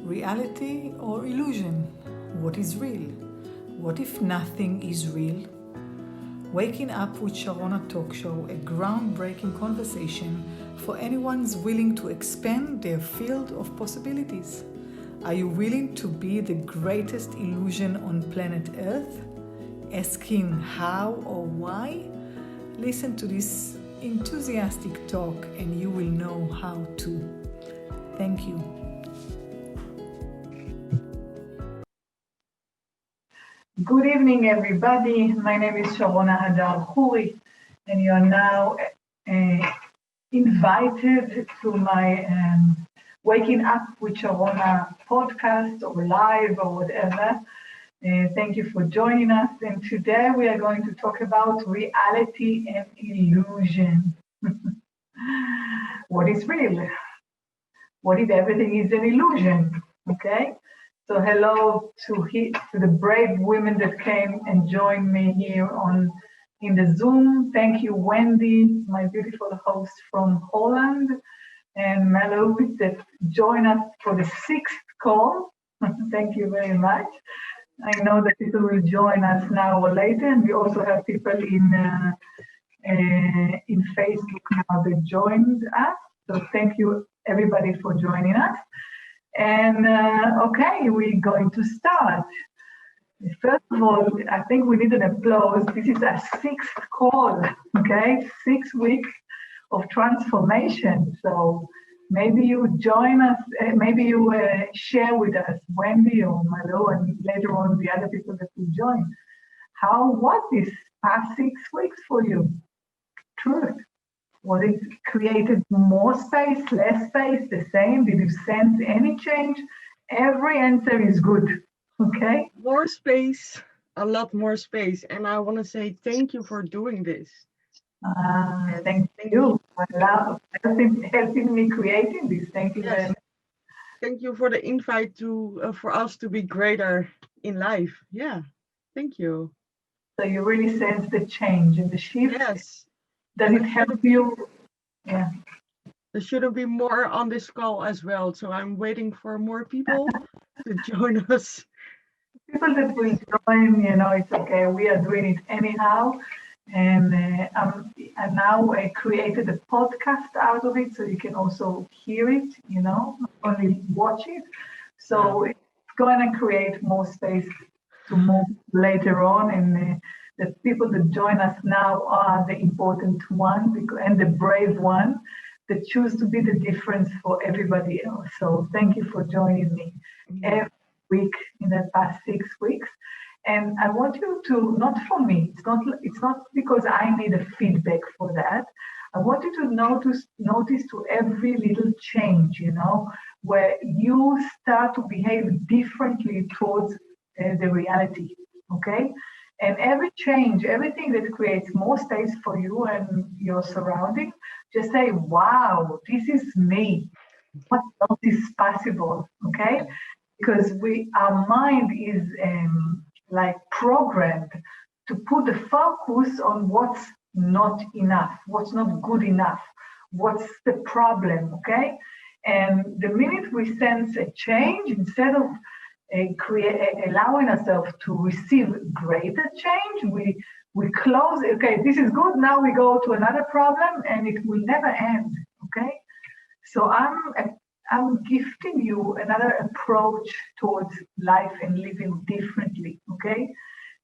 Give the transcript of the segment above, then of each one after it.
Reality or illusion? What is real? What if nothing is real? Waking Up with Sharona talk show, a groundbreaking conversation for anyone's willing to expand their field of possibilities. Are you willing to be the greatest illusion on planet Earth? Asking how or why? Listen to this enthusiastic talk and you will know how to. Thank you. Good evening, everybody. My name is Sharona Hadar-Khoury, and you are now invited to my Waking Up with Sharona podcast or live or whatever. Thank you for joining us. And today we are going to talk about reality and illusion. What is real? What if everything is an illusion? Okay. So hello to the brave women that came and joined me here in the Zoom. Thank you, Wendy, my beautiful host from Holland, and Malou that joined us for the sixth call. Thank you very much. I know that people will join us now or later, and we also have people in Facebook now that joined us. So thank you everybody for joining us. And okay, we're going to start. First of all, I think we need an applause. This is our sixth call, okay? 6 weeks of transformation. So maybe you join us, maybe you share with us, Wendy or Malo, and later on the other people that will join. How was this past 6 weeks for you? Truth. Was it created more space, less space, the same? Did you sense any change? Every answer is good, okay? More space, a lot more space. And I want to say thank you for doing this. Thank you for helping me creating this. Thank you very much. Thank you for the invite for us to be greater in life. Yeah, thank you. So you really sense the change and the shift? Yes. Does it help you? Yeah. There shouldn't be more on this call as well. So I'm waiting for more people to join us. People that will join, it's okay. We are doing it anyhow. And I now created a podcast out of it so you can also hear it, not only watch it. So it's going to create more space to move later on. And the people that join us now are the important one and the brave one that choose to be the difference for everybody else. So thank you for joining me every week in the past 6 weeks. And I want you to, not for me, it's not because I need a feedback for that. I want you to notice to every little change, where you start to behave differently towards the reality, okay? And every change, everything that creates more space for you and your surrounding, just say, wow, this is me. What else is possible, okay? Because our mind is like programmed to put the focus on what's not enough, what's not good enough, what's the problem, okay? And the minute we sense a change, instead of allowing ourselves to receive greater change, we close, okay, this is good, now we go to another problem and it will never end, okay? So I'm gifting you another approach towards life and living differently, okay?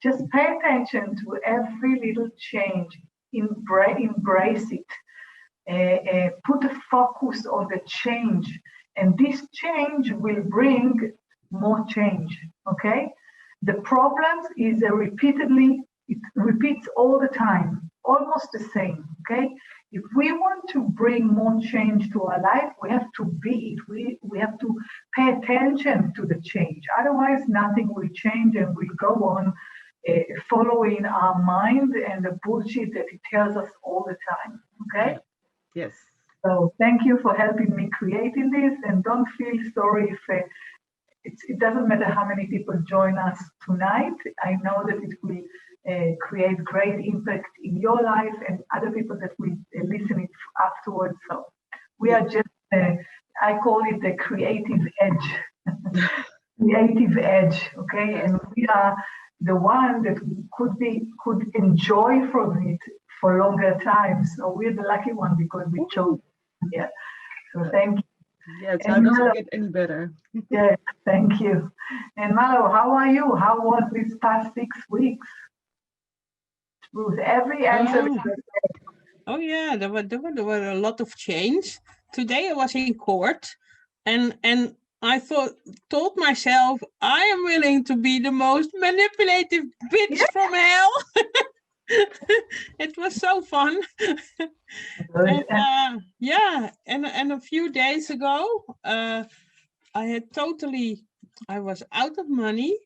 Just pay attention to every little change, embrace it, put a focus on the change, and this change will bring more change, okay? The problems is it repeats all the time, almost the same, okay? If we want to bring more change to our life, we have to be it. We have to pay attention to the change. Otherwise, nothing will change and we'll go on following our mind and the bullshit that it tells us all the time, okay? Yes. So thank you for helping me creating this, and don't feel sorry if it doesn't matter how many people join us tonight. I know that it will create great impact in your life and other people that will listen it afterwards. So we are just, I call it the creative edge. creative edge, okay? And we are the one that could enjoy from it for longer time. So we're the lucky one because we chose. Yeah. So thank you. Yes, how And does Malo, it get any better? yeah, thank you. And Malo, how are you? How was this past 6 weeks? With every answer. Oh, oh yeah, there were a lot of change. Today I was in court, and I told myself I am willing to be the most manipulative bitch Yeah. from hell. It was so fun. And yeah, and a few days ago, I had I was out of money,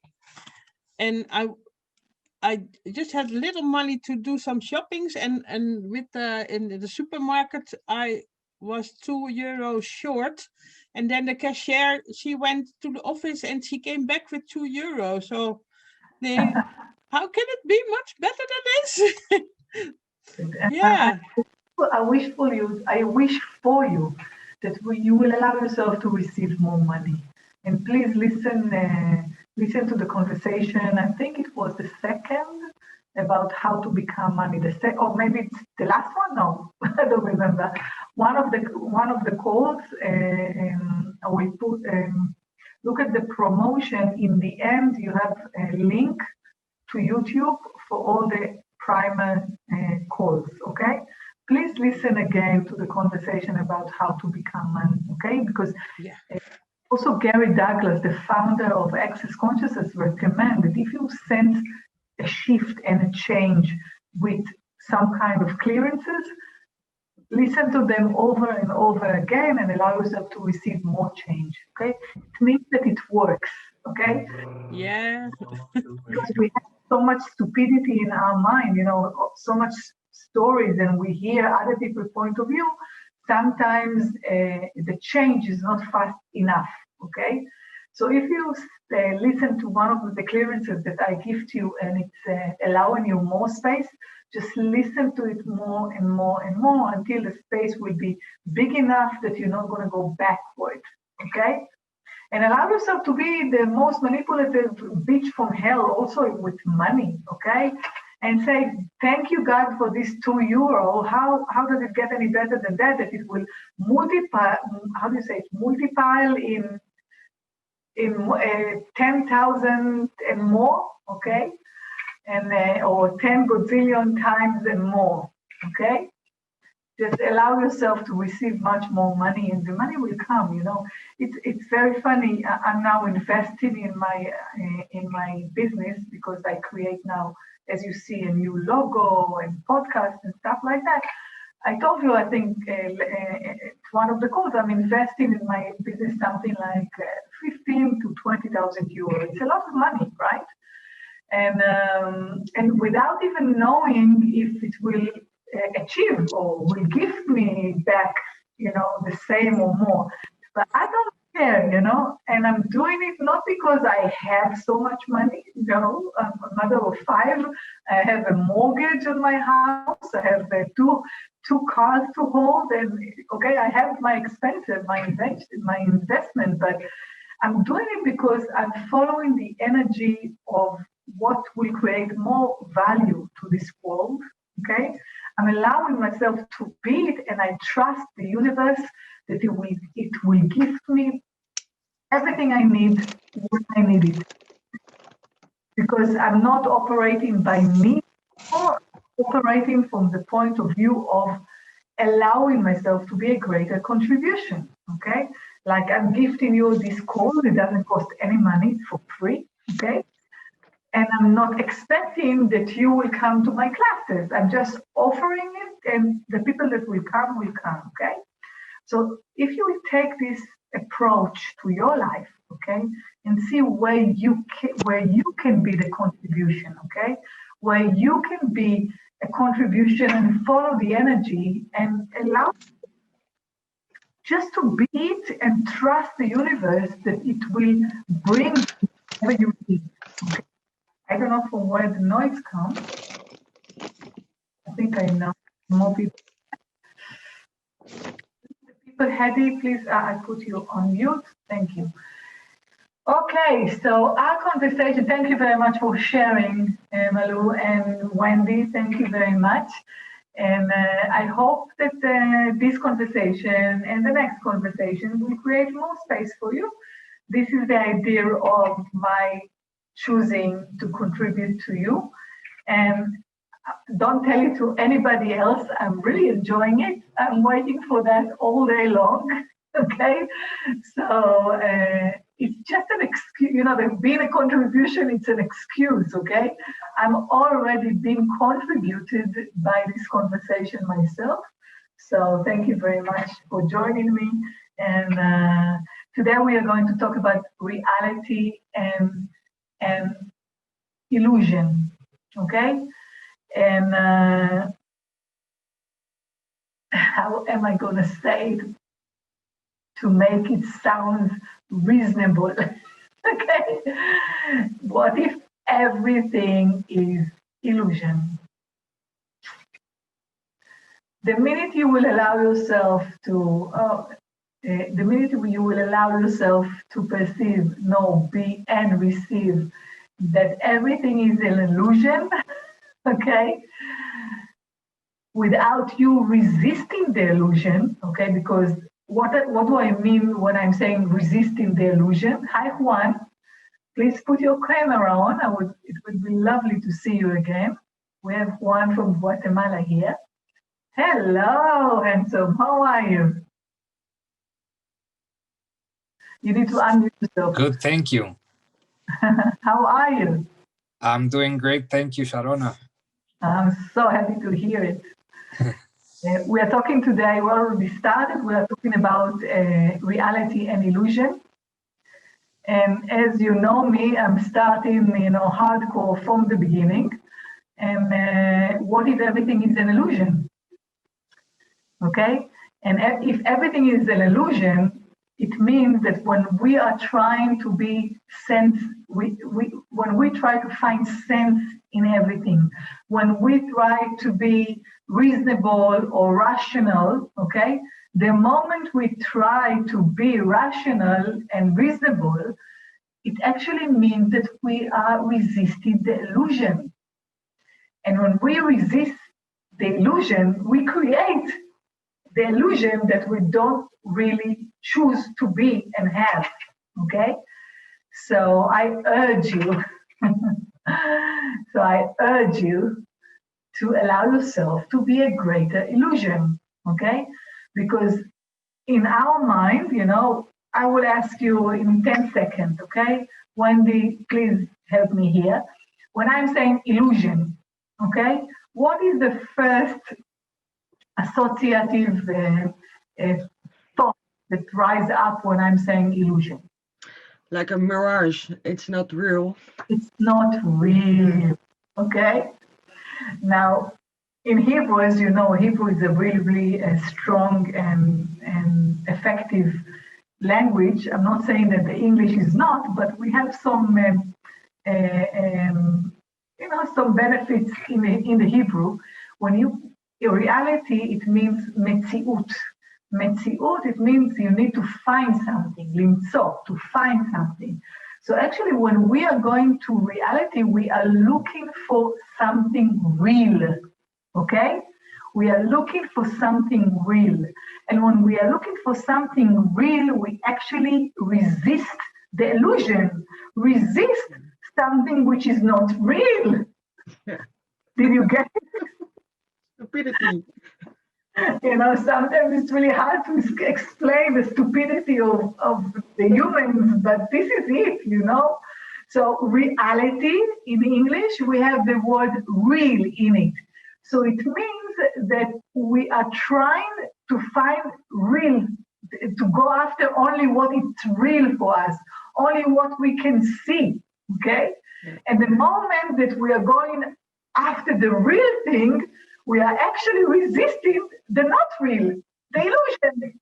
and I just had little money to do some shoppings, and with in the supermarket I was €2 short, and then the cashier, she went to the office and she came back with €2. So they, how can it be much better than this? I, Yeah. I wish for you. I wish for you that you will allow yourself to receive more money. And please listen. Listen to the conversation. I think it was the second about how to become money. Or maybe it's the last one. No, I don't remember. One of the calls. We put. Look at the promotion. In the end, you have a link to YouTube for all the primer calls, okay? Please listen again to the conversation about how to become money, okay? Because Yeah. also Gary Douglas, the founder of Access Consciousness, recommend that if you sense a shift and a change with some kind of clearances, listen to them over and over again and allow yourself to receive more change, okay? It means that it works, okay? Yeah. Because we have so much stupidity in our mind, so much stories, and we hear other people's point of view. Sometimes the change is not fast enough. Okay, so if you listen to one of the clearances that I give to you, and it's allowing you more space, just listen to it more and more and more until the space will be big enough that you're not going to go back for it. Okay. And allow yourself to be the most manipulative bitch from hell also with money, okay? And say, thank you, God, for this €2. How does it get any better than that? That it will multiply, how do you say it? Multiply in 10,000 and more, okay? And or 10 gazillion times and more, okay? Just allow yourself to receive much more money, and the money will come. It's very funny. I'm now investing in my business because I create now, as you see, a new logo and podcast and stuff like that. I told you, I think it's one of the calls. I'm investing in my business something like 15 to 20,000 euros. It's a lot of money, right? And without even knowing if it will achieve or will give me back, the same or more. But I don't care, and I'm doing it not because I have so much money, I'm a mother of 5. I have a mortgage on my house. I have two cars to hold, and okay, I have my expenses, my investment, but I'm doing it because I'm following the energy of what will create more value to this world. Okay, I'm allowing myself to be it, and I trust the universe that it will give me everything I need when I need it. Because I'm not operating by me, or operating from the point of view of allowing myself to be a greater contribution. Okay, like I'm gifting you this call; it doesn't cost any money; it's for free. Okay. And I'm not expecting that you will come to my classes. I'm just offering it, and the people that will come, okay? So if you take this approach to your life, okay, and see where you can be the contribution, okay, where you can be a contribution and follow the energy and allow just to be it and trust the universe that it will bring whatever you need. Okay? I don't know from where the noise comes. I think I know more people. People, Hedy, please, I put you on mute. Thank you. Okay, so our conversation, thank you very much for sharing, Malu and Wendy, thank you very much. And I hope that this conversation and the next conversation will create more space for you. This is the idea of my choosing to contribute to you. And don't tell it to anybody else. I'm really enjoying it. I'm waiting for that all day long. Okay. So it's just an excuse, being a contribution, it's an excuse. Okay. I'm already being contributed by this conversation myself. So thank you very much for joining me. And today we are going to talk about reality and illusion. Okay. And how am I going to say it to make it sound reasonable? Okay. What if everything is illusion? The minute you will allow yourself to, the minute you will allow yourself to perceive, know, be, and receive that everything is an illusion, okay, without you resisting the illusion, okay, because what do I mean when I'm saying resisting the illusion? Hi, Juan. Please put your camera on. It would be lovely to see you again. We have Juan from Guatemala here. Hello, handsome. How are you? You need to unmute yourself. Good, thank you. How are you? I'm doing great, thank you, Sharona. I'm so happy to hear it. We are talking today, we already started, we are talking about reality and illusion. And as you know me, I'm starting, hardcore from the beginning. And what if everything is an illusion? Okay? And if everything is an illusion, it means that when we are trying to be when we try to find sense in everything, when we try to be reasonable or rational, okay, the moment we try to be rational and reasonable, it actually means that we are resisting the illusion. And when we resist the illusion, we create the illusion that we don't really choose to be and have, okay? So I urge you, to allow yourself to be a greater illusion, okay? Because in our mind, I will ask you in 10 seconds, okay? Wendy, please help me here. When I'm saying illusion, okay, what is the first associative thought that rise up when I'm saying illusion? Like a mirage, it's not real. It's not real, okay? Now, in Hebrew, as you know, Hebrew is a really, really strong and effective language. I'm not saying that the English is not, but we have some, some benefits in the Hebrew. When in reality, it means metziut. Metziut, it means you need to find something, limtzo, to find something. So actually, when we are going to reality, we are looking for something real, okay? We are looking for something real. And when we are looking for something real, we actually resist the illusion, resist something which is not real. Yeah. Did you get it? Stupidity. Sometimes it's really hard to explain the stupidity of the humans, but this is it. So reality in English, we have the word real in it. So it means that we are trying to find real, to go after only what is real for us, only what we can see, okay? Yeah. And the moment that we are going after the real thing, we are actually resisting the not real, the illusion.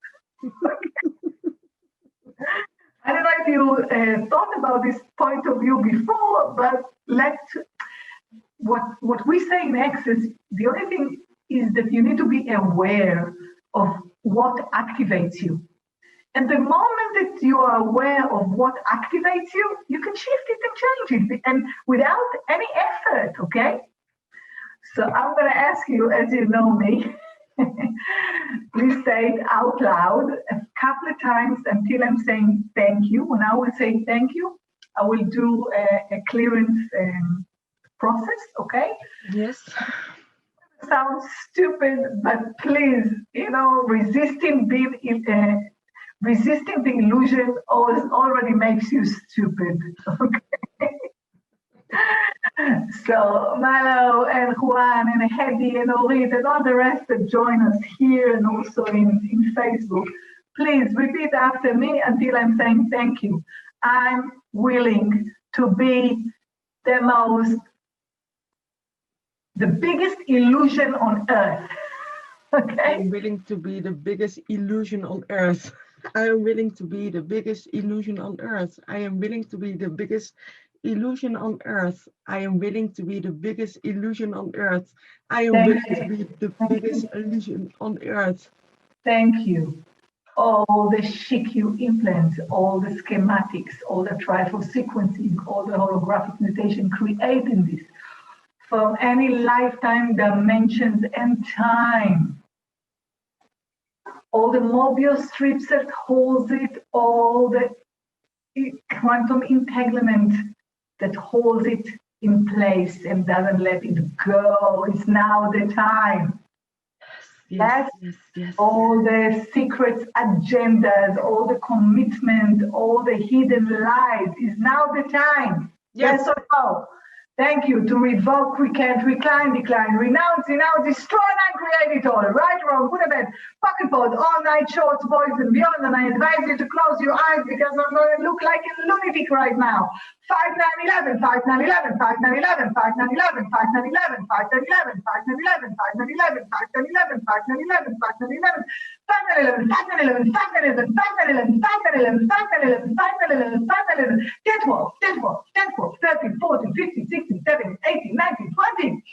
I don't know if you thought about this point of view before, but what we say in Access, the only thing is that you need to be aware of what activates you. And the moment that you are aware of what activates you, you can shift it and change it, and without any effort, okay? So I'm going to ask you, as you know me, please say it out loud a couple of times until I'm saying thank you. When I will say thank you, I will do a clearance process, okay? Yes. Sounds stupid, but please, resisting the illusion already makes you stupid, okay? So Malo and Juan and Hedy and Orit and all the rest that join us here and also in Facebook, please repeat after me until I'm saying thank you. I'm willing to be the biggest illusion on earth. Okay? I'm willing to be the biggest illusion on earth. I am willing to be the biggest illusion on earth. I am willing to be the biggest illusion on earth. I am willing to be the biggest illusion on earth. I am willing to be the biggest illusion on earth. Thank you. All the SHIQ implants, all the schematics, all the trifle sequencing, all the holographic mutation creating this from any lifetime dimensions and time. All the Mobius strips that holds it, all the quantum entanglement that holds it in place and doesn't let it go. It's now the time. Yes. All the secrets, agendas, all the commitment, all the hidden lies. Is now the time. Yes or no? Thank you. To revoke, recant, recline, decline, renounce, destroy, and create it all. Right, wrong, good or bad, pocket pod, all night shorts, boys and beyond. And I advise you to close your eyes because I'm going to look like a lunatic right now. 5911, 5911, 5911, 5911, 5911, 5911, 5911, 5911, 5911, 5911, 5911, 5911, 5911, 5911, 5911, 5911, 5911, 10, 12, 10, 12, 10, 12, 13, 14, 15, 16, 17, 18, 19, 20.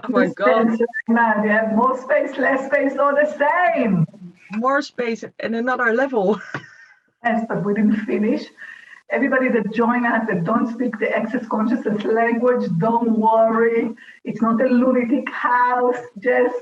Oh my God. Now you have more space, less space, or the same. More space and another level. Yes, but we didn't finish. Everybody that join us that don't speak the access consciousness language, don't worry. It's not a lunatic house. Just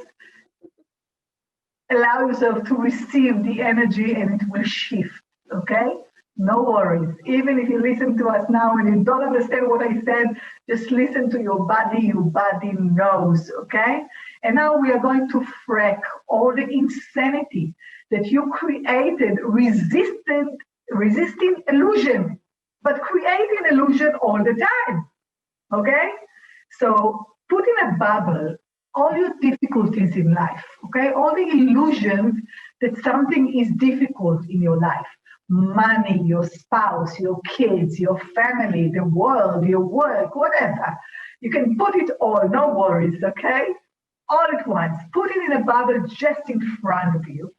allow yourself to receive the energy and it will shift, okay? No worries. Even if you listen to us now and you don't understand what I said, just listen to your body knows, okay? And now we are going to frack all the insanity that you created, resisting illusion, but creating illusion all the time, okay? So put in a bubble all your difficulties in life, okay? All the illusions that something is difficult in your life. Money, your spouse, your kids, your family, the world, your work, whatever. You can put it all, no worries, okay? All at once. Put it in a bubble just in front of you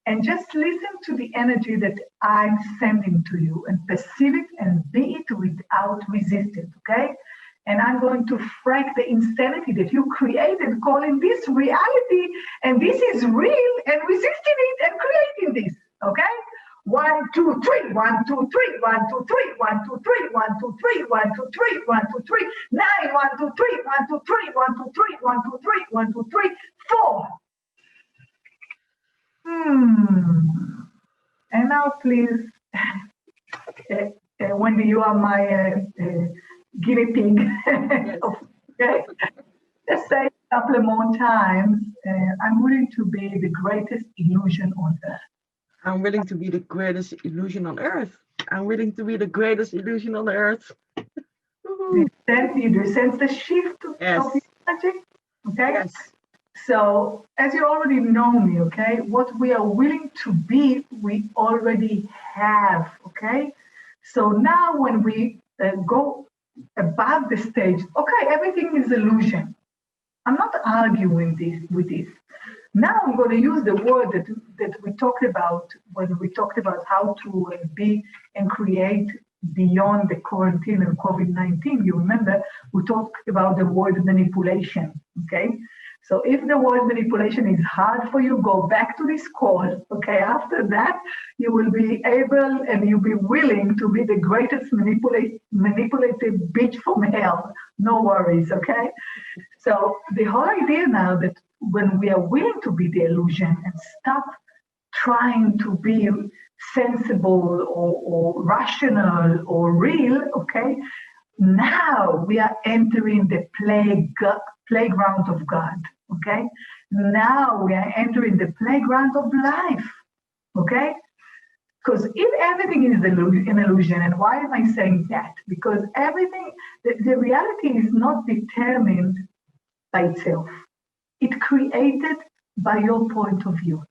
and just listen to the energy that I'm sending to you and perceive it and be it without resistance, okay? And I'm going to frack the insanity that you created, calling this reality, and this is real, and resisting it and creating this, okay? 1, 2, 3, 1, 2, 3, 1, 2, 3, 1, 2, 3, 1, 2, 3, 1, 2, 3, 1, 2, 3, 9, 1, 2, 3, 1, 2, 3, 1, 2, 3, 1, 2, 3, 1, 2, 3, 4. And now please, Wendy, you are my guinea pig. Okay? Just say a couple more times, I'm willing to be the greatest illusion on earth. I'm willing to be the greatest illusion on earth. I'm willing to be the greatest illusion on earth. Do you sense the shift of the magic? Okay? Yes. So, as you already know me, okay, what we are willing to be, we already have, okay? So now when we go above the stage, okay, everything is illusion. I'm not arguing with this. Now I'm going to use the word that we talked about when we talked about how to be and create beyond the quarantine and COVID-19, you remember we talked about the word manipulation, okay? So if the word manipulation is hard for you, go back to this call, okay? After that, you will be able and you'll be willing to be the greatest manipulative bitch from hell. No worries, okay? So the whole idea now that when we are willing to be the illusion and stop trying to be sensible or rational or real, okay? Now we are entering the playground of God, okay? Now we are entering the playground of life, okay? Because if everything is an illusion, and why am I saying that? Because everything, the reality is not determined by itself. It's created by your point of view,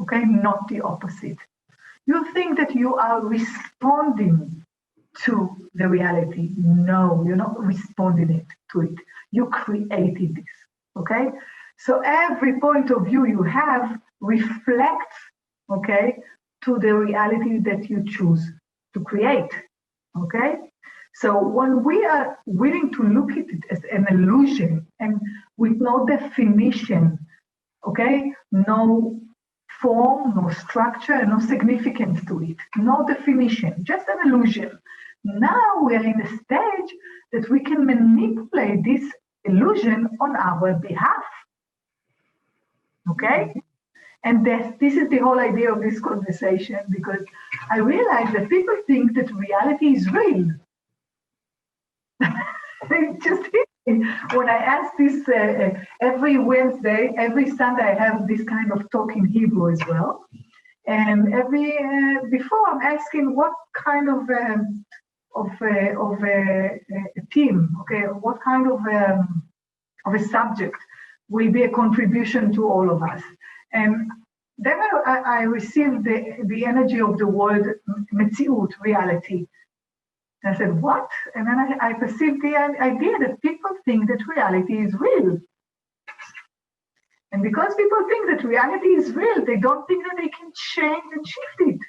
okay? Not the opposite. You think that you are responding to the reality. No, you're not responding to it. You created this, okay? So every point of view you have reflects, okay, to the reality that you choose to create, okay? So when we are willing to look at it as an illusion and with no definition, okay, no form, no structure, and no significance to it, no definition, just an illusion. Now we are in a stage that we can manipulate this illusion on our behalf. Okay? And this is the whole idea of this conversation, because I realize that people think that reality is real. It just hit me when I ask this every Wednesday, every Sunday, I have this kind of talk in Hebrew as well. And before I'm asking what kind of a team, okay, what kind of a subject will be a contribution to all of us. And then I received the energy of the word metziut, reality. And I said, what? And then I perceived the idea that people think that reality is real. And because people think that reality is real, they don't think that they can change and shift it.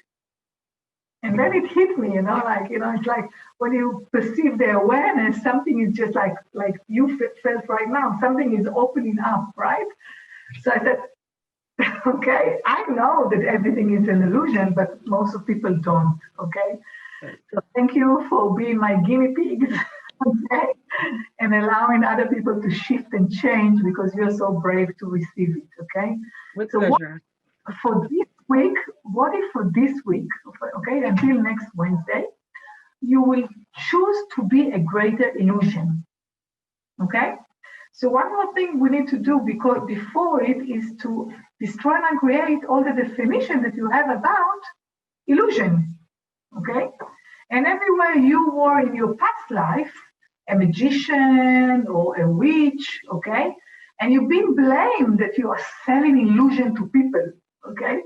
And then it hit me, it's like when you perceive the awareness, something is just like you felt right now, something is opening up, right? So I said, okay, I know that everything is an illusion, but most of people don't, okay? So thank you for being my guinea pigs, okay? And allowing other people to shift and change because you're so brave to receive it, okay? With so pleasure. For this week, what if for this week, okay, until next Wednesday, you will choose to be a greater illusion, okay? So one more thing we need to do before it is to destroy and create all the definition that you have about illusion, okay? And everywhere you were in your past life, a magician or a witch, okay? And you've been blamed that you are selling illusion to people, okay?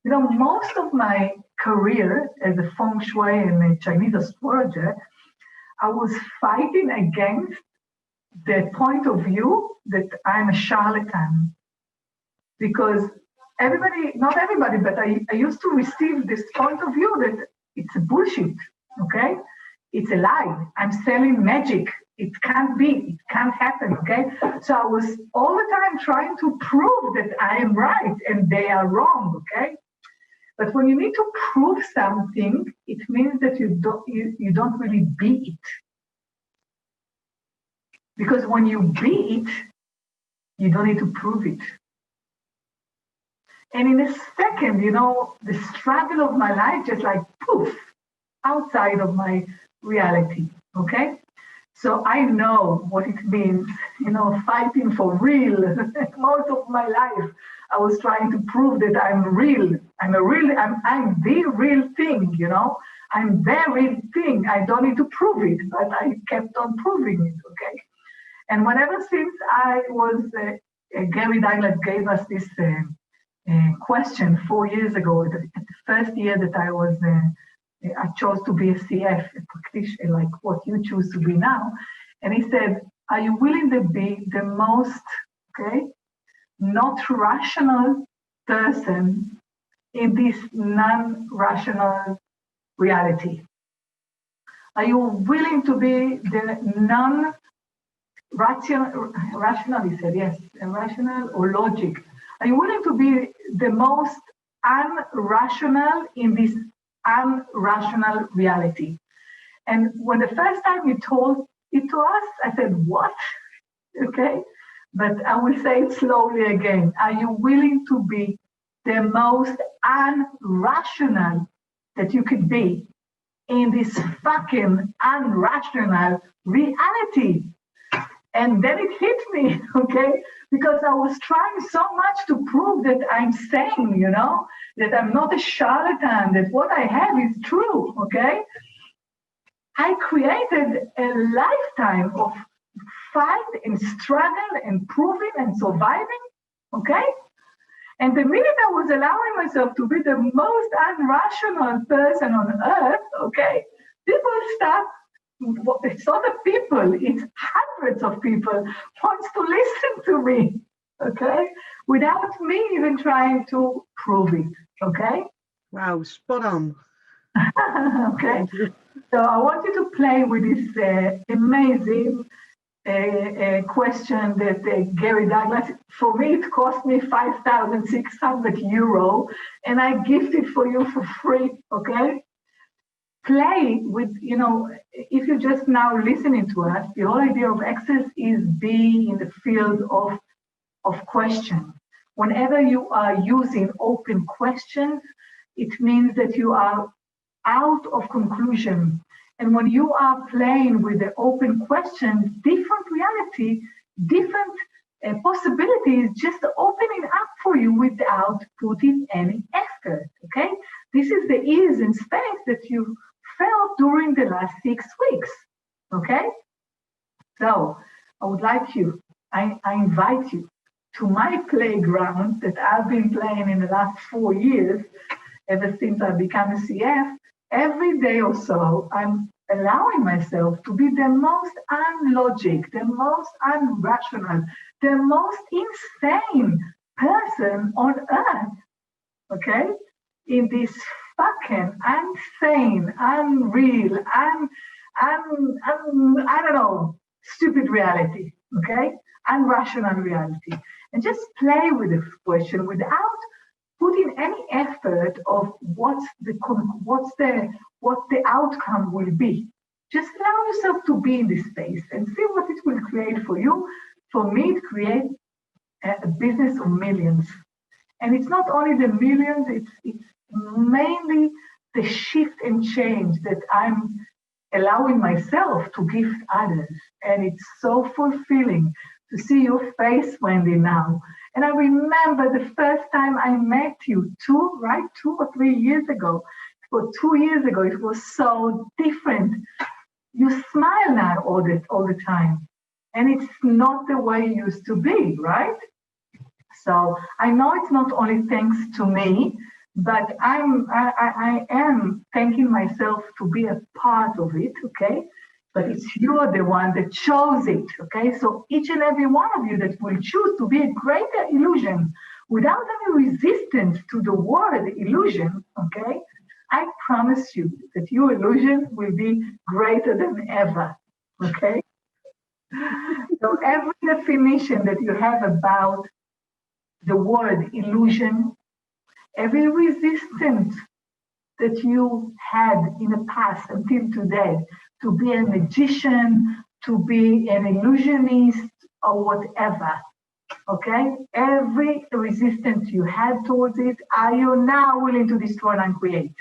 Most of my career as a feng shui and a Chinese astrologer, I was fighting against the point of view that I'm a charlatan. Because not everybody, but I used to receive this point of view that it's a bullshit, okay? It's a lie. I'm selling magic. It can't be. It can't happen, okay? So I was all the time trying to prove that I am right and they are wrong, okay? But when you need to prove something, it means that you don't really be it. Because when you be it, you don't need to prove it. And in a second, the struggle of my life just like poof, outside of my reality, okay? So I know what it means, fighting for real. Most of my life, I was trying to prove that I'm real. I'm the real thing, I'm the real thing. I don't need to prove it, but I kept on proving it, okay? And whenever since I was, Gary Daigler gave us this question 4 years ago, at the first year that I chose to be a CF, a practitioner, like what you choose to be now. And he said, are you willing to be the most, not rational person in this non-rational reality? Are you willing to be the rational, he said, yes, rational or logic? Are you willing to be the most unrational in this unrational reality? And when the first time he told it to us, I said, what? Okay, but I will say it slowly again. Are you willing to be the most unrational that you could be in this fucking unrational reality? And then it hit me, okay? Because I was trying so much to prove that I'm sane, that I'm not a charlatan, that what I have is true, okay? I created a lifetime of fight and struggle and proving and surviving, okay? And the minute I was allowing myself to be the most unrational person on earth, okay, people start, it's not the people, it's hundreds of people wants to listen to me, okay, without me even trying to prove it, okay? Wow, spot on. Okay, so I want you to play with this amazing question that Gary Douglas, for me, it cost me 5,600 euro, and I gift it for you for free, okay? Play with, if you're just now listening to us, the whole idea of access is being in the field of question. Whenever you are using open questions, it means that you are out of conclusion. And when you are playing with the open questions, different reality, different possibilities just opening up for you without putting any effort, okay? This is the ease and space that you felt during the last 6 weeks, okay? So I would like you, I invite you to my playground that I've been playing in the last 4 years, ever since I became a CF. Every day or so, I'm allowing myself to be the most unlogic, the most unrational, the most insane person on earth, okay? In this fucking insane, unreal, I don't know, stupid reality, okay? Unrational reality. And just play with the question without putting any effort of what the outcome will be. Just allow yourself to be in this space and see what it will create for you. For me, it creates a business of millions. And it's not only the millions, it's mainly the shift and change that I'm allowing myself to gift others. And it's so fulfilling to see your face, Wendy, now. And I remember the first time I met you, 2 or 3 years ago. For 2 years ago, it was so different. You smile now all the time. And it's not the way it used to be, right? So I know it's not only thanks to me, but I am thanking myself to be a part of it, okay? But it's you're the one that chose it, okay? So each and every one of you that will choose to be a greater illusion without any resistance to the word illusion, okay? I promise you that your illusion will be greater than ever, okay? So every definition that you have about the word illusion, every resistance that you had in the past until today, to be a magician, to be an illusionist, or whatever, okay? Every resistance you had towards it, are you now willing to destroy and create?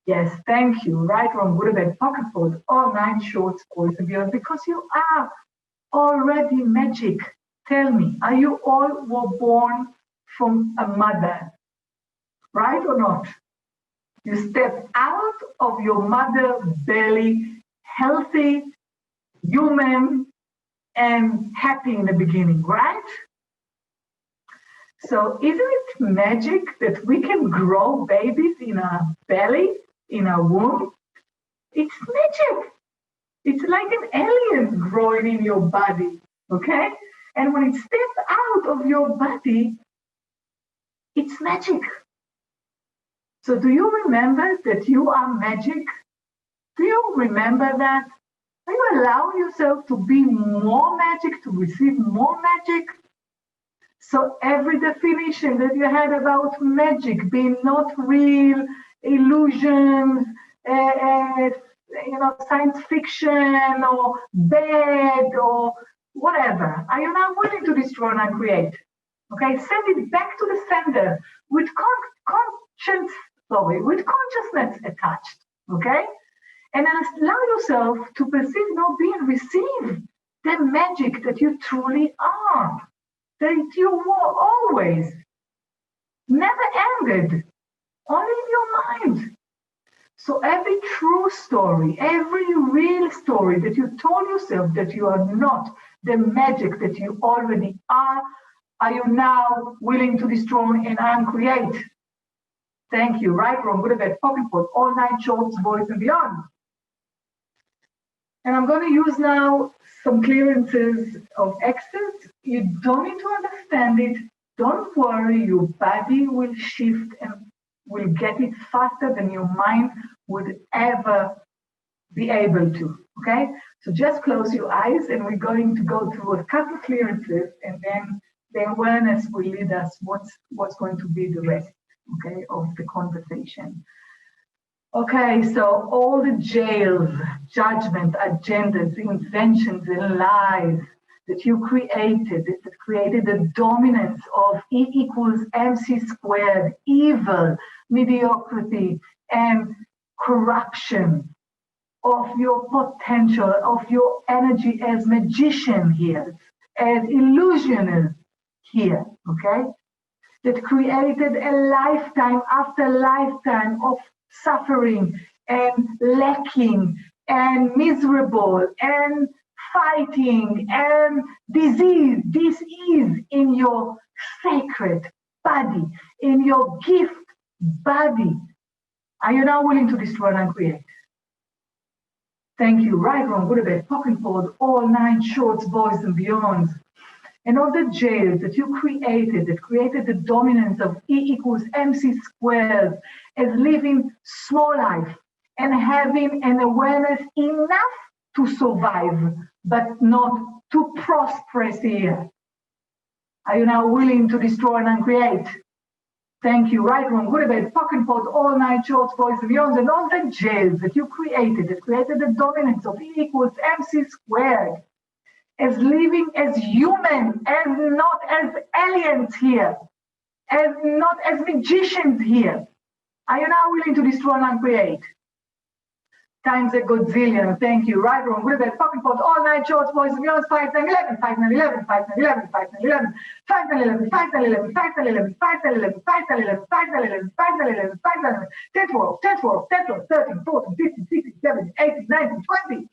Yes, thank you. Right, wrong, good or bad, pocket fold, all 9 shorts, boys and beyond, because you are already magic. Tell me, are you all were born from a mother, right or not? You step out of your mother belly, healthy, human, and happy in the beginning, right? So isn't it magic that we can grow babies in our belly, in our womb? It's magic. It's like an alien growing in your body, okay? And when it steps out of your body, it's magic. So do you remember that you are magic? Do you remember that? Are you allowing yourself to be more magic, to receive more magic? So every definition that you had about magic being not real, illusions, science fiction or bad or whatever, are you now willing to destroy and create? Okay, send it back to the sender with with consciousness attached. Okay, and then allow yourself to perceive, not be, and receive the magic that you truly are, that you were always, never ended, only in your mind. So every true story, every real story that you told yourself that you are not the magic that you already are you now willing to destroy and uncreate? Thank you. Right, wrong, good, bad, pocket pot, all nine shorts, boys and beyond. And I'm going to use now some clearances of exit. You don't need to understand it. Don't worry, your body will shift and will get it faster than your mind would ever be able to. Okay? So just close your eyes and we're going to go through a couple of clearances and then the awareness will lead us what's going to be the rest, okay, of the conversation. Okay, so all the jails, judgment, agendas, inventions, and lies that you created, that created the dominance of E equals MC squared, evil, mediocrity, and corruption of your potential, of your energy as magician here, as illusionist here, okay? That created a lifetime after lifetime of suffering and lacking and miserable and fighting and disease. This is in your sacred body, in your gift body. Are you now willing to destroy and create? Thank you. Right, wrong, good, bad, pocket pod, all nine shorts, boys and beyonds. And all the jails that you created, that created the dominance of E equals MC squared, as living small life and having an awareness enough to survive, but not to prosper here. Are you now willing to destroy and uncreate? Thank you. Right, wrong, good, bad, pocket pot, all nine shorts, boys and beyonds, and all the jails that you created, that created the dominance of E equals MC squared, as living as human, as not as aliens here, as not as magicians here. Are you now willing to destroy and uncreate? Times a godzillion. Thank you. Right, wrong, good, bad, pocket pot, all nine shorts, boys and beyond, 5, 9, 11, 5, 9, 11, 5, 9, 11, 5, 9, 11, 5, 9, 11, 5, 9, 11, 5, 9, 11, 5, 9, 11, 5, 9, 11, 5, 9, 11, 5, 9, 11, 5, 9, 11, 10, 12, 10, 12, 10, 12, 13, 14, 15, 16, 17, 18, 19, 20.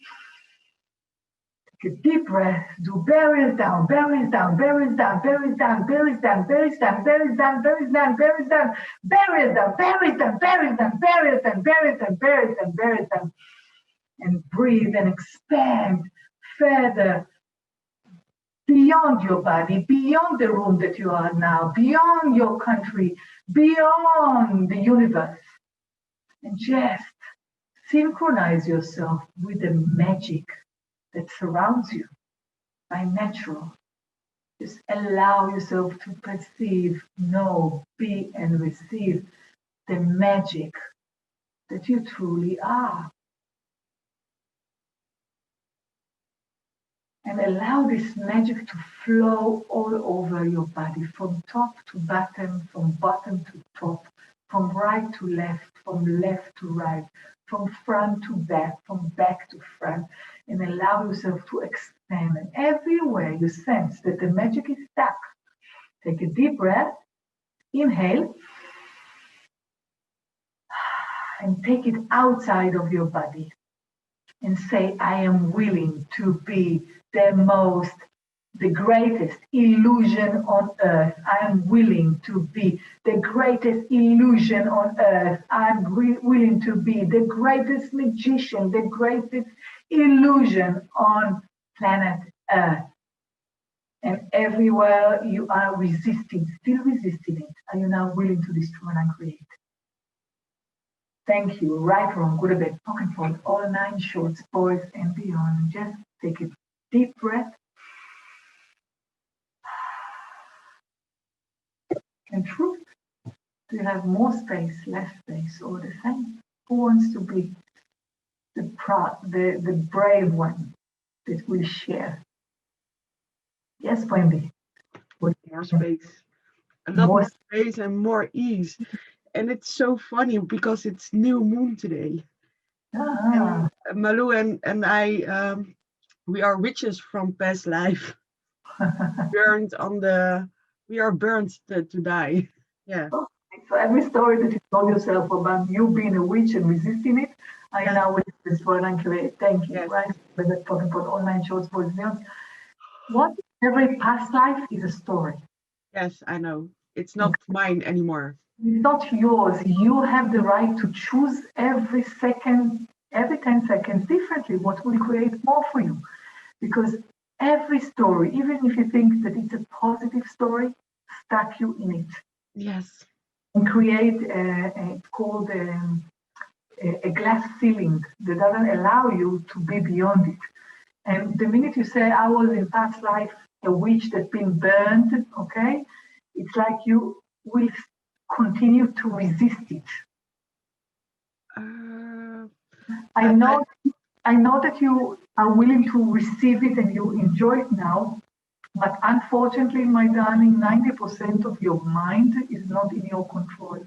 Take a deep breath, do barriers down, barriers down, barriers down, barriers down, barriers down, barriers down, barriers down, barriers down, barriers down, barriers down, barriers down, barriers down, barriers down, barriers down, barriers down, barriers down. And breathe and expand further beyond your body, beyond the room that you are now, beyond your country, beyond the universe. And just synchronize yourself with the magic that surrounds you by natural. Just allow yourself to perceive, know, be, and receive the magic that you truly are. And allow this magic to flow all over your body, from top to bottom, from bottom to top, from right to left, from left to right, from front to back, from back to front, and allow yourself to expand. And everywhere you sense that the magic is stuck, take a deep breath, inhale, and take it outside of your body. And say, I am willing to be the greatest illusion on earth. I am willing to be the greatest illusion on earth. I'm willing to be the greatest magician, the greatest illusion on planet Earth. And everywhere you are resisting, still resisting it, are you now willing to destroy and create? Thank you. Right, wrong, good or bad, talking for all 9 shorts, boys and beyond. Just take a deep breath. And truth, do you have more space, less space, or the same? Who wants to be the brave one that will share? Yes, Wendy. More space. A lot more space and more ease. And it's so funny because it's new moon today. Ah. And Malou and I, we are witches from past life. We are burned to die. Yeah. So every story that you told yourself about you being a witch and resisting it, I now with this word and create. Thank you. Yes. Right? We're talking about online shorts for beyond. What every past life is a story. Yes, I know. It's not mine anymore. It's not yours. You have the right to choose every second, every 10 seconds differently what will create more for you. Because every story, even if you think that it's a positive story, stuck you in it. Yes. And create it's called a glass ceiling that doesn't allow you to be beyond it. And the minute you say, I was in past life a witch that's been burned, okay, it's like you will continue to resist it. I know that you are willing to receive it and you enjoy it now, but unfortunately, my darling, 90% of your mind is not in your control.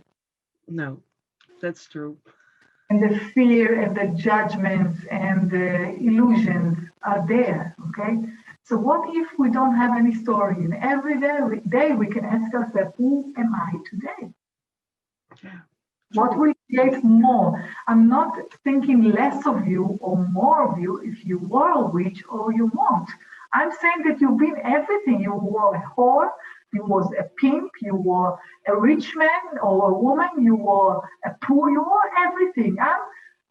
No, that's true. And the fear and the judgments and the illusions are there, okay? So what if we don't have any story? And every day we can ask ourselves, who am I today? Yeah. What will create more? I'm not thinking less of you or more of you if you were a witch or you won't. I'm saying that you've been everything. You were a whore, you was a pimp, you were a rich man or a woman, you were a poor, you were everything.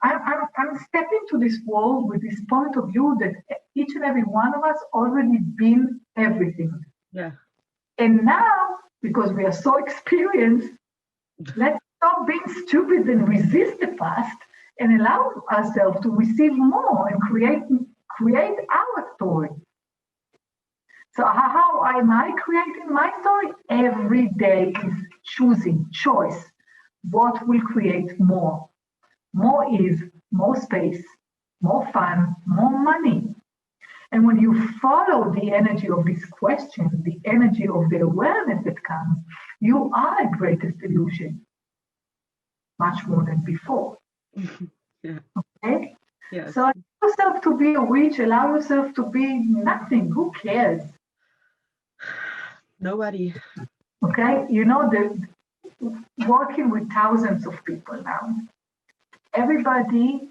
I'm stepping to this world with this point of view that each and every one of us already been everything. Yeah. And now, because we are so experienced, let's stop being stupid and resist the past and allow ourselves to receive more and create our story. So how am I creating my story? Every day is choosing, choice. What will create more? More ease, more space, more fun, more money. And when you follow the energy of this question, the energy of the awareness that comes, you are a greatest illusion. Much more than before. Yeah. Okay? Yes. So allow yourself to be a witch, allow yourself to be nothing. Who cares? Nobody. Okay? You know, working with thousands of people now, everybody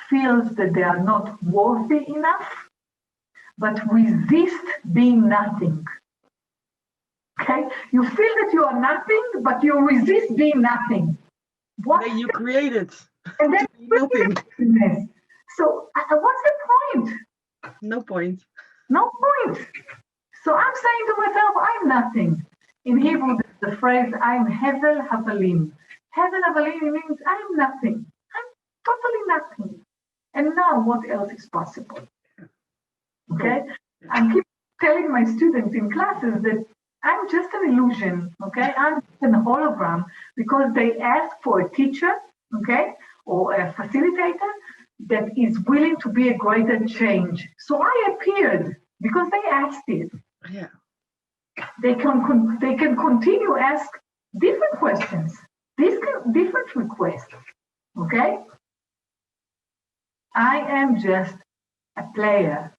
feels that they are not worthy enough, but resist being nothing. Okay? You feel that you are nothing, but you resist being nothing. What? Then you create it. And then nothing. So what's the point? No point. No point. So I'm saying to myself, I'm nothing. In Hebrew, there's the phrase, I'm Hevel Havalim. Hevel Havalim means I'm nothing. I'm totally nothing. And now what else is possible? Okay? I keep telling my students in classes that I'm just an illusion, okay? I'm just an hologram because they ask for a teacher, okay, or a facilitator that is willing to be a greater change. So I appeared because they asked it. Yeah. They can continue ask different questions, different requests, okay? I am just a player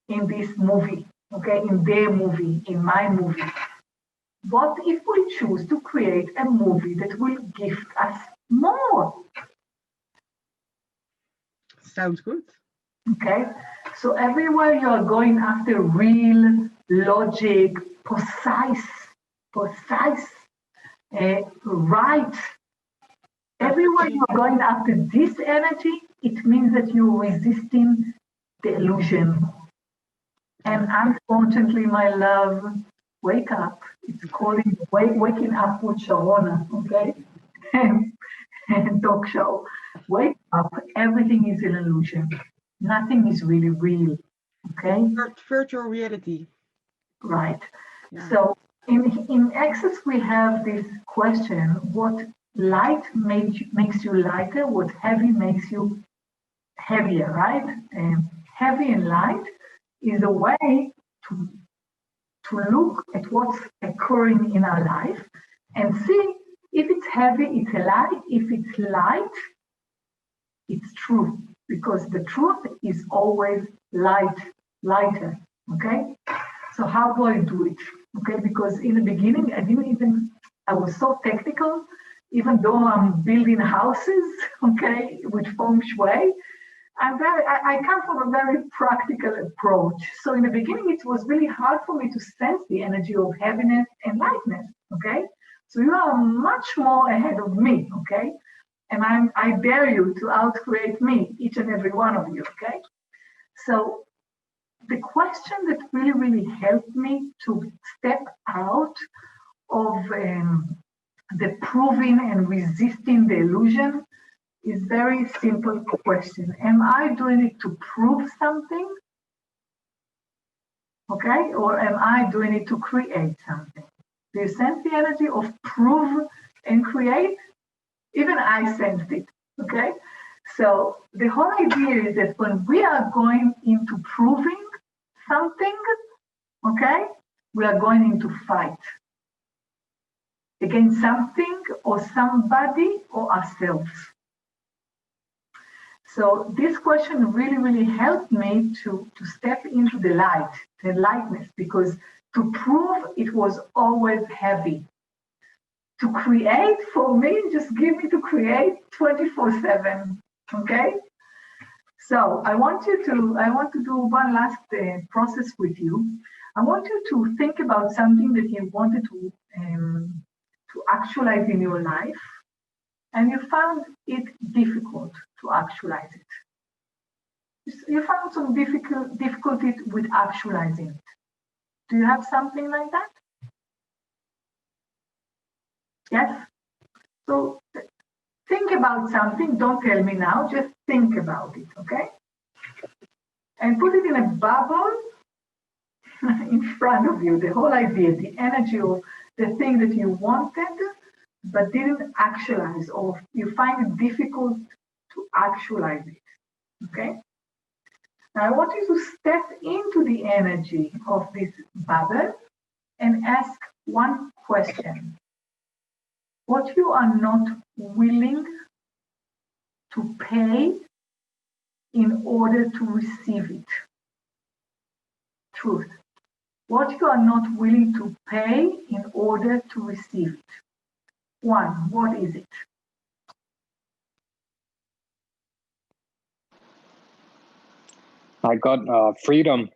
in this movie, okay, in their movie, in my movie. What if we choose to create a movie that will gift us more? Sounds good. Okay, so everywhere you are going after real logic, precise, right. Everywhere you are going after this energy, it means that you're resisting the illusion. And unfortunately, my love, wake up. It's calling waking up with Sharona, okay? talk show. Wake up, everything is an illusion. Nothing is really real, okay? Virtual reality. Right. Yeah. So in Access, we have this question, what light makes you lighter, what heavy makes you heavier, right? And heavy and light is a way to look at what's occurring in our life and see if it's heavy, it's a lie. If it's light, it's truth, because the truth is always lighter, okay? So how do I do it? Okay, because in the beginning, I was so technical, even though I'm building houses, okay, with feng shui, I come from a very practical approach. So in the beginning, it was really hard for me to sense the energy of heaviness and lightness, okay? So you are much more ahead of me, okay? And I dare you to outcreate me, each and every one of you, okay? So the question that really helped me to step out of the proving and resisting the illusion is very simple question. Am I doing it to prove something? Okay, or am I doing it to create something? Do you sense the energy of prove and create? Even I sensed it, okay? So the whole idea is that when we are going into proving something, okay, we are going into fight against something or somebody or ourselves. So this question really helped me to step into the light, the lightness, because to prove it was always heavy. To create, for me, just give me to create 24/7, okay? So I want to do one last process with you. I want you to think about something that you wanted to actualize in your life, and you found it difficult to actualize it. You found some difficulty with actualizing it. Do you have something like that? Yes? So think about something, don't tell me now, just think about it, okay? And put it in a bubble in front of you, the whole idea, the energy of the thing that you wanted but didn't actualize, or you find it difficult to actualize it, okay? Now I want you to step into the energy of this bubble and ask one question. What you are not willing to pay in order to receive it. Truth. What you are not willing to pay in order to receive it. One, what is it? I got freedom.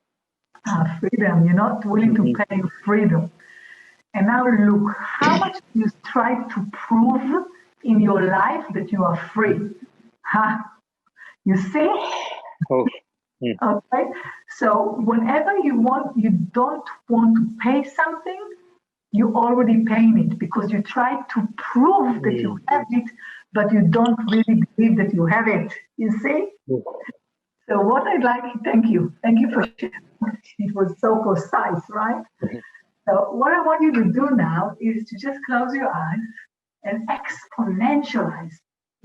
Freedom. You're not willing to pay freedom. And now look, how much you try to prove in your life that you are free? Huh? You see? Oh. Okay. So whenever you don't want to pay something, you already paying it because you try to prove that you have it, but you don't really believe that you have it. You see? So what I'd like, thank you for sharing. It was so precise, right? So what I want you to do now is to just close your eyes and exponentialize,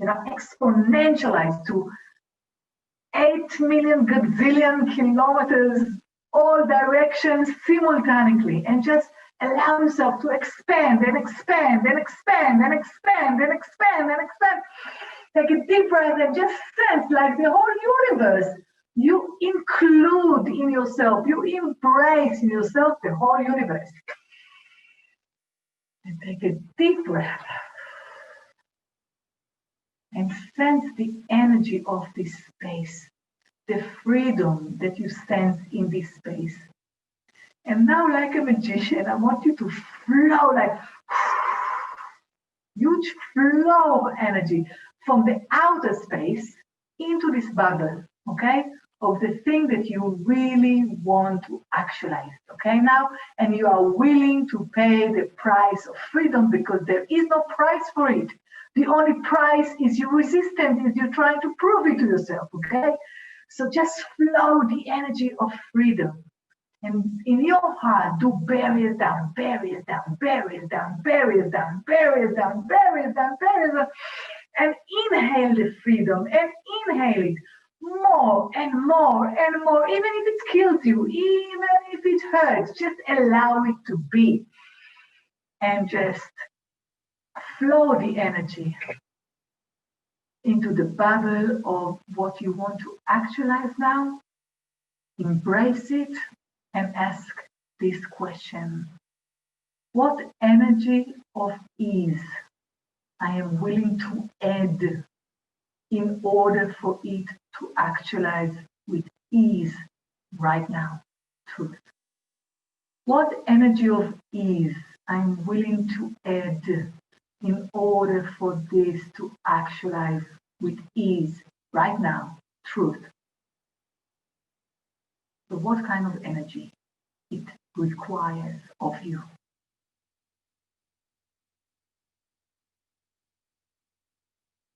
exponentialize to 8 million gazillion kilometers, all directions simultaneously, and just allow yourself to expand and expand and expand and expand and expand and expand. Take a deep breath and just sense like the whole universe. You include in yourself, you embrace in yourself the whole universe. And take a deep breath and sense the energy of this space, the freedom that you sense in this space. And now, like a magician, I want you to flow like huge flow of energy from the outer space into this bubble, okay? Of the thing that you really want to actualize, okay? Now, and you are willing to pay the price of freedom because there is no price for it. The only price is your resistance, is you're trying to prove it to yourself, okay? So just flow the energy of freedom. And in your heart, do bury it down, bury it down, bury it down, bury it down, bury it down, bury it down, bury it down. And inhale the freedom and inhale it more and more and more, even if it kills you, even if it hurts, just allow it to be. And just flow the energy into the bubble of what you want to actualize now. Embrace it and ask this question. What energy of ease I am willing to add in order for it to actualize with ease right now? Truth. What energy of ease I'm willing to add in order for this to actualize with ease right now? Truth. So what kind of energy it requires of you?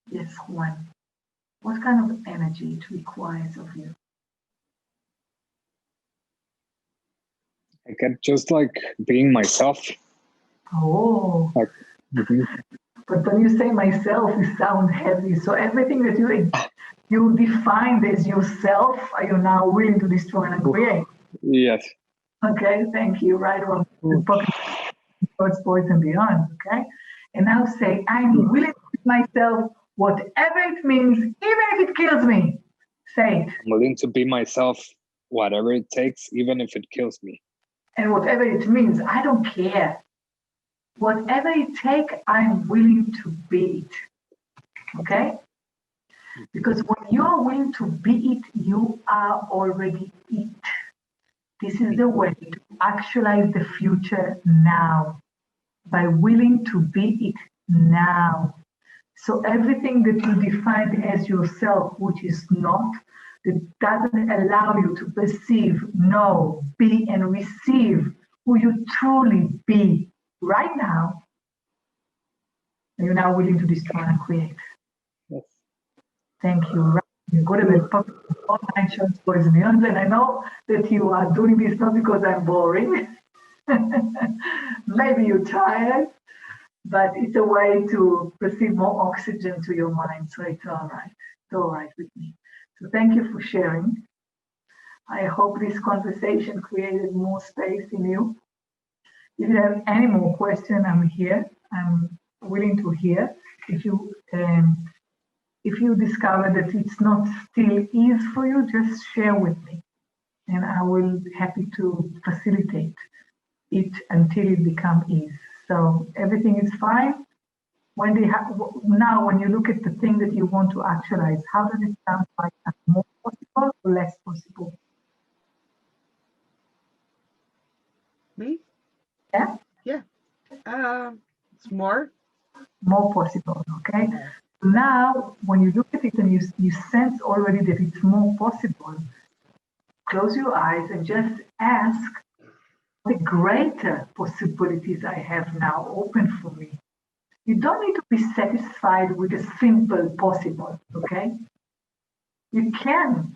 Yes, Juan. What kind of energy it requires of you? I get just like being myself. Oh, Like, but when you say myself, you sound heavy. So everything that you defined as yourself, are you now willing to destroy and create? yes. Okay, thank you. Right on. Sports, boys, and beyond. Okay, and now say, I'm willing to be myself, whatever it means, even if it kills me. Say it. I'm willing to be myself, whatever it takes, even if it kills me. And whatever it means, I don't care. Whatever it takes, I'm willing to be it. Okay? Because when you're willing to be it, you are already it. This is the way to actualize the future now, by willing to be it now. So everything that you define as yourself, which is not, that doesn't allow you to perceive, know, be, and receive who you truly be right now, you're now willing to destroy and create. Yes. Thank you. You go to the online shows, boys and beyond, and I know that you are doing this not because I'm boring. Maybe you're tired, but it's a way to receive more oxygen to your mind. So it's all right. It's all right with me. So thank you for sharing. I hope this conversation created more space in you. If you have any more questions, I'm here. I'm willing to hear. If you discover that it's not still easy for you, just share with me, and I will be happy to facilitate it until it becomes easy. So everything is fine. Now, when you look at the thing that you want to actualize, how does it sound like? More possible or less possible? Me? Yeah? Yeah. It's more. More possible, okay? Now, when you look at it and you sense already that it's more possible, close your eyes and just ask the greater possibilities I have now open for me. You don't need to be satisfied with a simple possible, okay? You can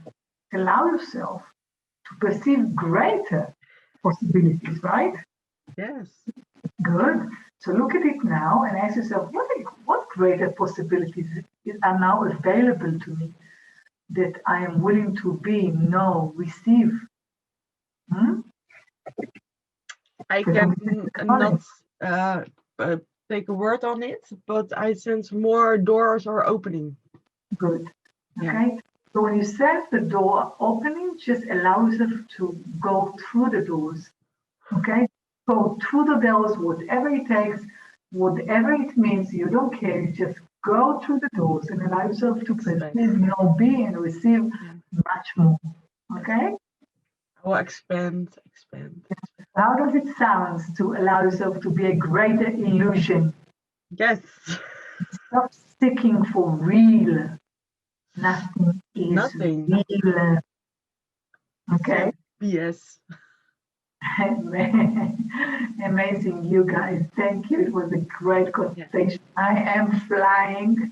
allow yourself to perceive greater possibilities, right? Yes. Good. So look at it now and ask yourself, what greater possibilities are now available to me that I am willing to be, know, receive? I can not take a word on it, but I sense more doors are opening. Good. Okay. Yeah. So when you sense the door opening, just allow yourself to go through the doors. Okay. Go through the doors, whatever it takes, whatever it means, you don't care. You just go through the doors and allow yourself to perceive, know, be, and receive much more. Okay. I will expand. How does it sound to allow yourself to be a greater illusion? Yes. Stop seeking for real. Nothing is Nothing. real. Okay. BS. Amazing, you guys. Thank you. It was a great conversation. I am flying.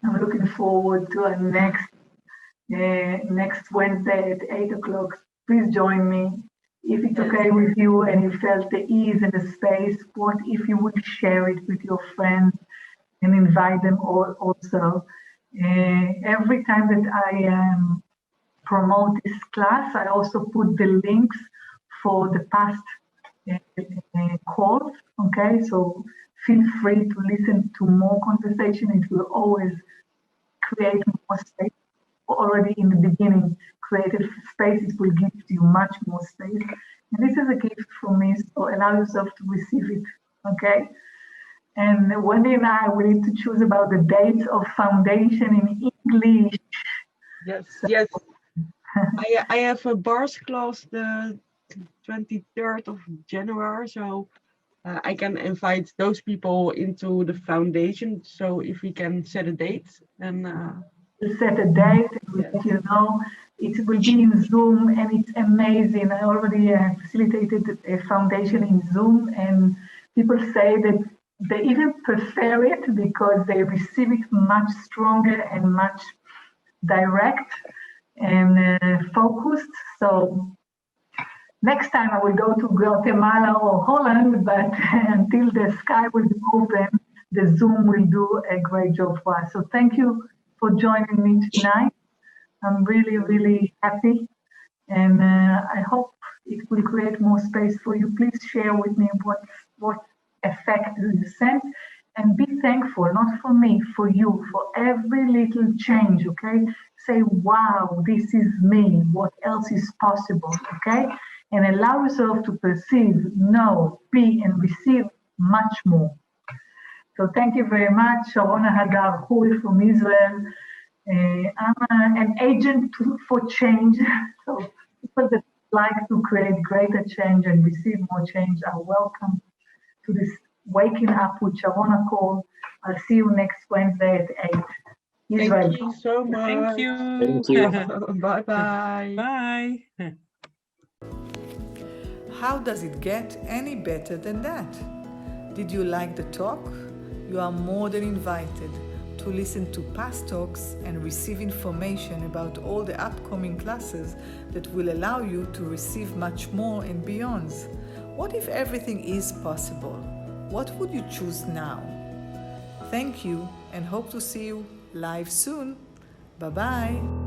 I'm looking forward to our next Wednesday at 8 o'clock. Please join me. If it's okay with you and you felt the ease and the space, what if you would share it with your friends and invite them all also? Every time that I promote this class, I also put the links for the past calls. Okay, so feel free to listen to more conversation. It will always create more space. Already in the beginning, created space, it will give you much more space. And this is a gift from me, so allow yourself to receive it. Okay. And Wendy and I, we need to choose about the dates of foundation in English. Yes, yes. I have a bars class the 23rd of January, so I can invite those people into the foundation. So if we can set a date and we'll set a date and we'll let you know. It will be in Zoom and it's amazing. I already facilitated a foundation in Zoom, and people say that they even prefer it because they receive it much stronger and much direct and focused. So next time I will go to Guatemala or Holland, but until the sky will be open, the Zoom will do a great job for us. So thank you for joining me tonight. I'm really, really happy, and I hope it will create more space for you. Please share with me what effect do you sense, and be thankful, not for me, for you, for every little change, okay? Say, wow, this is me, what else is possible, okay? And allow yourself to perceive, know, be, and receive much more. So thank you very much. Sharona Hadar Hui from Israel. I'm an agent for change. So people that like to create greater change and receive more change are welcome to this Waking Up with Sharona call. I'll see you next Wednesday at 8. Israel. thank you so much. Thank you. Thank you. Bye-bye. Bye. How does it get any better than that? Did you like the talk? You are more than invited to listen to past talks and receive information about all the upcoming classes that will allow you to receive much more and beyonds. What if everything is possible? What would you choose now? Thank you and hope to see you live soon. Bye-bye.